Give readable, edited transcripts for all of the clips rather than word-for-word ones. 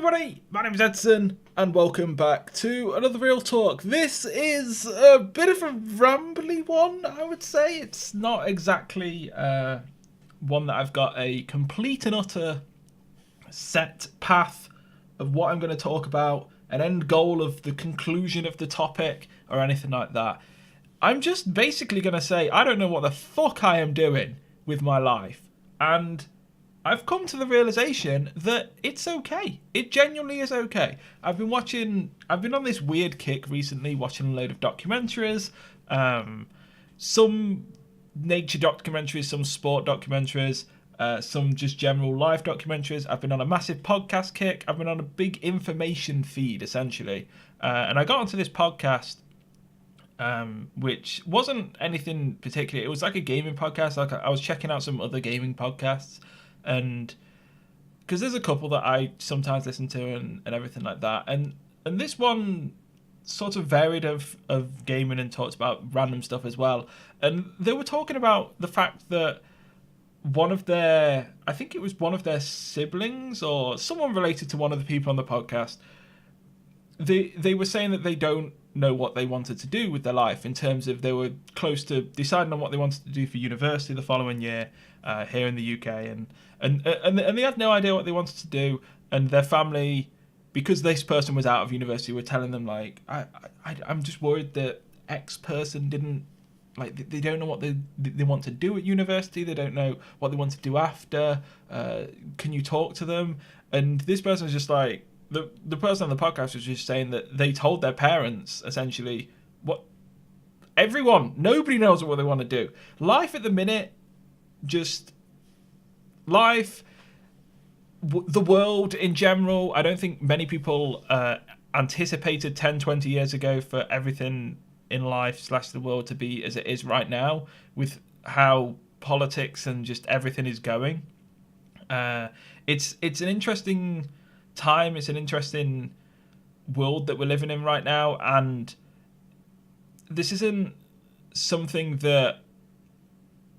everybody, my name is Edson, and welcome back to another Real Talk. This is a bit of a rambly one, I would say. It's not exactly one that I've got a complete and utter set path of what I'm going to talk about, an end goal of the conclusion of the topic, or anything like that. I'm just basically going to say I don't know what the fuck I am doing with my life, and I've come to the realization that it's okay. It genuinely is okay. I've been on this weird kick recently, watching a load of documentaries, some nature documentaries, some sport documentaries, some just general life documentaries. I've been on a massive podcast kick. I've been on a big information feed, essentially. And I got onto this podcast, which wasn't anything particular. It was like a gaming podcast. Like I was checking out some other gaming podcasts. And because there's a couple that I sometimes listen to and everything like that, and this one sort of varied of gaming and talked about random stuff as well. And they were talking about the fact that I think it was one of their siblings or someone related to one of the people on the podcast, they were saying that they don't know what they wanted to do with their life, in terms of they were close to deciding on what they wanted to do for university the following year here in the UK, and they had no idea what they wanted to do, and their family, because this person was out of university, were telling them like, I'm just worried that X person didn't, like, they don't know what they want to do at university, they don't know what they want to do after, can you talk to them? And this person was just like, the person on the podcast was just saying that they told their parents, essentially, nobody knows what they want to do. Life at the minute, the world in general, I don't think many people anticipated 10, 20 years ago for everything in life / the world to be as it is right now, with how politics and just everything is going. It's an interesting time. It's an interesting world that we're living in right now, and this isn't something that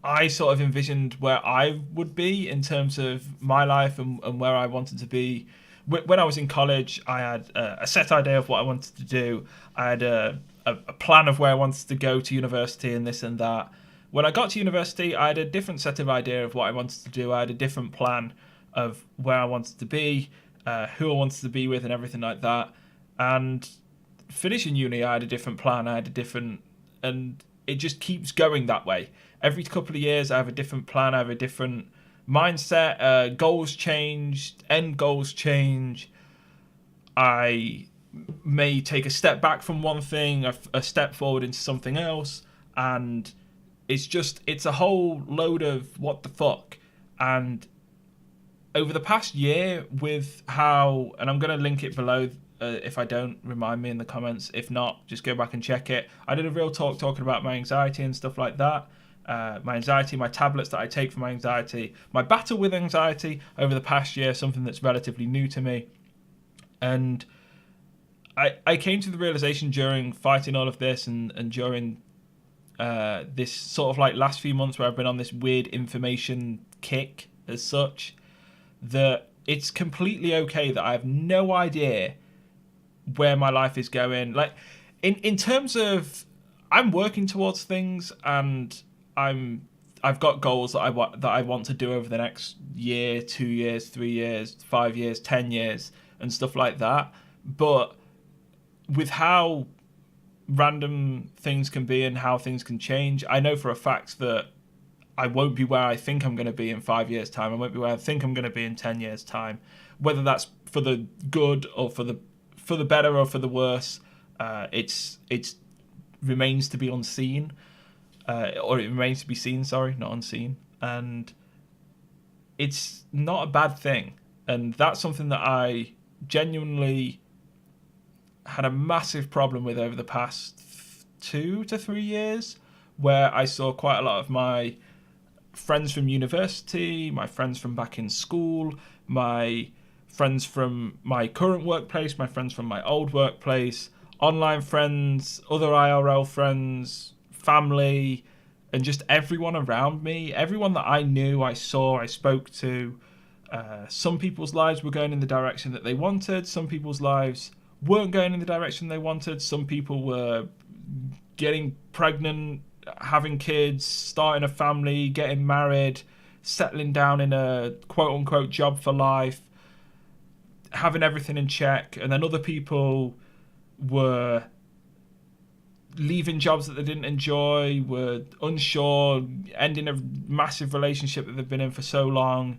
I sort of envisioned where I would be in terms of my life and where I wanted to be. When I was in college, I had a set idea of what I wanted to do. I had a plan of where I wanted to go to university and this and that. When I got to university, I had a different set of idea of what I wanted to do. I had a different plan of where I wanted to be, who I wanted to be with, and everything like that. And finishing uni, I had a different plan. And it just keeps going that way. Every couple of years, I have a different plan. I have a different mindset. Goals change. End goals change. I may take a step back from one thing, a step forward into something else. And it's a whole load of what the fuck. And over the past year, with how, and I'm going to link it below if I don't, remind me in the comments. If not, just go back and check it. I did a real talk talking about my anxiety and stuff like that. My anxiety, my tablets that I take for my anxiety, my battle with anxiety over the past year, something that's relatively new to me. And I came to the realization during fighting all of this and during this sort of like last few months where I've been on this weird information kick as such, that it's completely okay that I have no idea where my life is going. Like, in terms of, I'm working towards things, and I've got goals that I want to do over the next year, 2 years, 3 years, 5 years, 10 years, and stuff like that. But with how random things can be and how things can change, I know for a fact that I won't be where I think I'm going to be in 5 years' time. I won't be where I think I'm going to be in 10 years' time. Whether that's for the good or for the better or for the worse, it's remains to be unseen, or it remains to be seen. Sorry, not unseen. And it's not a bad thing. And that's something that I genuinely had a massive problem with over the past 2 to 3 years, where I saw quite a lot of my friends from university, my friends from back in school, my friends from my current workplace, my friends from my old workplace, online friends, other IRL friends, family, and just everyone around me, everyone that I knew, I saw, I spoke to, Some people's lives were going in the direction that they wanted. Some people's lives weren't going in the direction they wanted. Some people were getting pregnant, having kids, starting a family, getting married, settling down in a quote-unquote job for life, having everything in check. And then other people were leaving jobs that they didn't enjoy, were unsure, ending a massive relationship that they've been in for so long,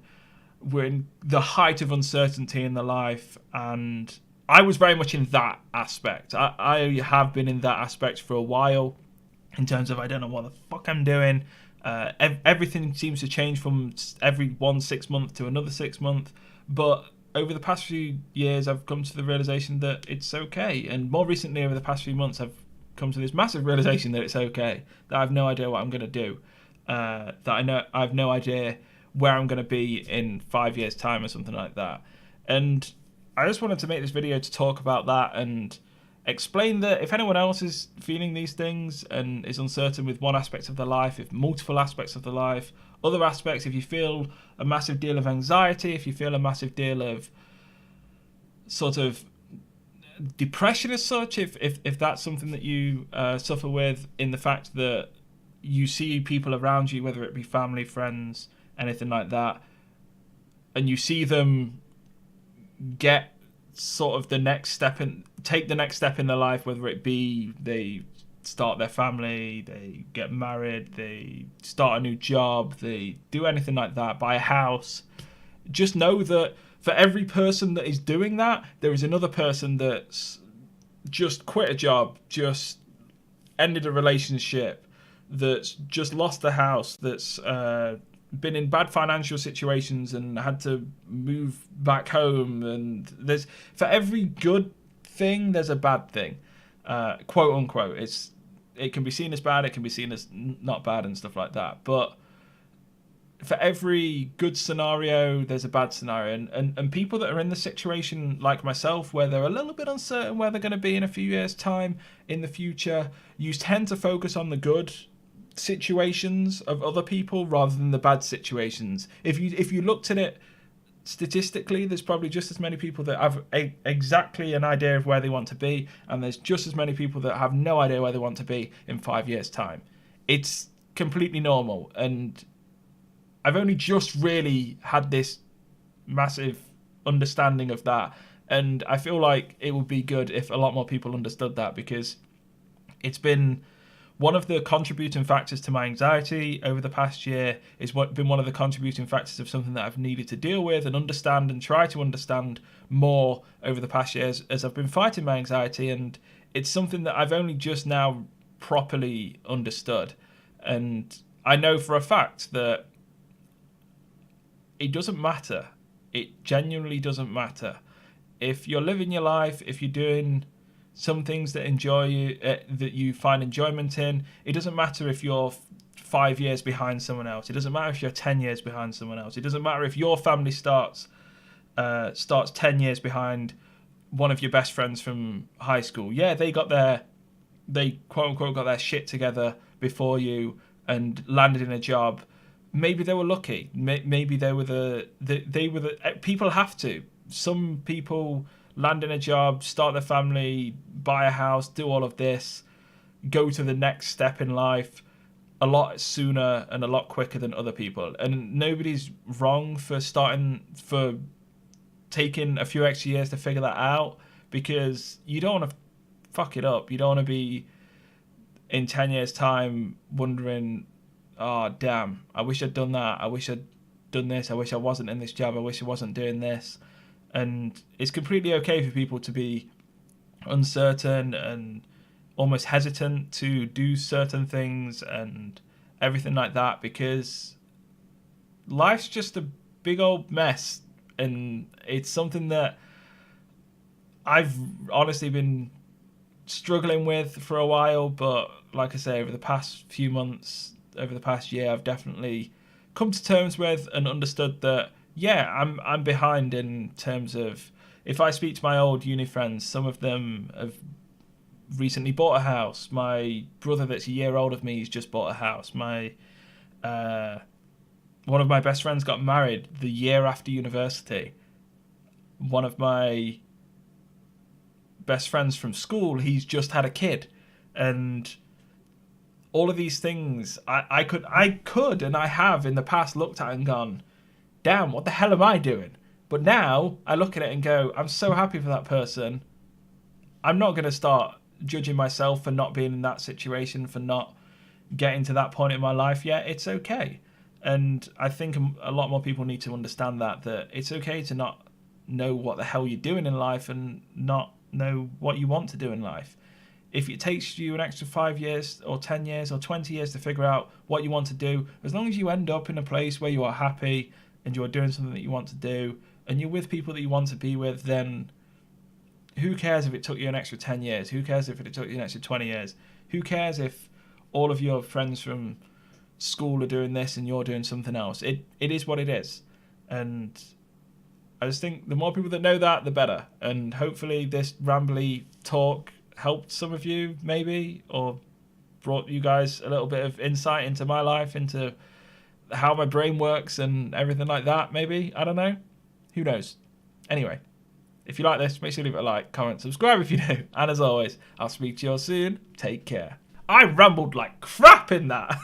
were in the height of uncertainty in their life. And I was very much in that aspect. I have been in that aspect for a while, in terms of I don't know what the fuck I'm doing. Everything seems to change from every 6 month to another 6 month. But over the past few years, I've come to the realization that it's okay. And more recently, over the past few months, I've come to this massive realization that it's okay, that I have no idea what I'm going to do, that I have no idea where I'm going to be in 5 years' time or something like that. And I just wanted to make this video to talk about that and explain that if anyone else is feeling these things and is uncertain with one aspect of their life, if multiple aspects of their life, other aspects, if you feel a massive deal of anxiety, if you feel a massive deal of sort of depression as such, if that's something that you suffer with, in the fact that you see people around you, whether it be family, friends, anything like that, and you see them get sort of take the next step in their life, whether it be they start their family, they get married, they start a new job, they do anything like that, buy a house, just know that for every person that is doing that, there is another person that's just quit a job, just ended a relationship, that's just lost a house, that's been in bad financial situations and had to move back home. And there's, for every good thing, there's a bad thing, quote unquote. It can be seen as bad, it can be seen as not bad and stuff like that. But for every good scenario, there's a bad scenario. And people that are in the situation like myself, where they're a little bit uncertain where they're going to be in a few years' time in the future, you tend to focus on the good situations of other people rather than the bad situations. If you looked at it statistically, there's probably just as many people that have exactly an idea of where they want to be, and there's just as many people that have no idea where they want to be in 5 years' time. It's completely normal, and I've only just really had this massive understanding of that, and I feel like it would be good if a lot more people understood that, because it's been one of the contributing factors to my anxiety over the past year. It's been one of the contributing factors of something that I've needed to deal with and understand and try to understand more over the past years as I've been fighting my anxiety. And it's something that I've only just now properly understood. And I know for a fact that it doesn't matter. It genuinely doesn't matter. If you're living your life, if you're doing some things that that you find enjoyment in, it doesn't matter if you're 5 years behind someone else. It doesn't matter if you're 10 years behind someone else. It doesn't matter if your family starts 10 years behind one of your best friends from high school. Yeah, they quote unquote got their shit together before you and landed in a job. Maybe they were lucky. Maybe they were the people have to. Some people land in a job, start their family, buy a house, do all of this, go to the next step in life a lot sooner and a lot quicker than other people. And nobody's wrong for taking a few extra years to figure that out, because you don't want to fuck it up. You don't want to be in 10 years' time wondering, oh, damn, I wish I'd done that. I wish I'd done this. I wish I wasn't in this job. I wish I wasn't doing this. And it's completely okay for people to be uncertain and almost hesitant to do certain things and everything like that, because life's just a big old mess. And it's something that I've honestly been struggling with for a while. But like I say, over the past few months, over the past year, I've definitely come to terms with and understood that, yeah, I'm behind in terms of, if I speak to my old uni friends, some of them have recently bought a house. My brother that's a year older than me has just bought a house. My One of my best friends got married the year after university. One of my best friends from school, he's just had a kid. And all of these things, I could and I have in the past looked at and gone, damn, what the hell am I doing? But now I look at it and go, I'm so happy for that person. I'm not going to start judging myself for not being in that situation, for not getting to that point in my life yet. It's okay. And I think a lot more people need to understand that it's okay to not know what the hell you're doing in life and not know what you want to do in life. If it takes you an extra 5 years or 10 years or 20 years to figure out what you want to do, as long as you end up in a place where you are happy and you are doing something that you want to do and you're with people that you want to be with, then who cares if it took you an extra 10 years? Who cares if it took you an extra 20 years? Who cares if all of your friends from school are doing this and you're doing something else? It is what it is. And I just think the more people that know that, the better. And hopefully this rambly talk helped some of you, maybe, or brought you guys a little bit of insight into my life, into how my brain works and everything like that, maybe. I don't know. Who knows? Anyway, if you like this, make sure to leave it a like, comment, subscribe if you do. And as always, I'll speak to you all soon. Take care. I rambled like crap in that.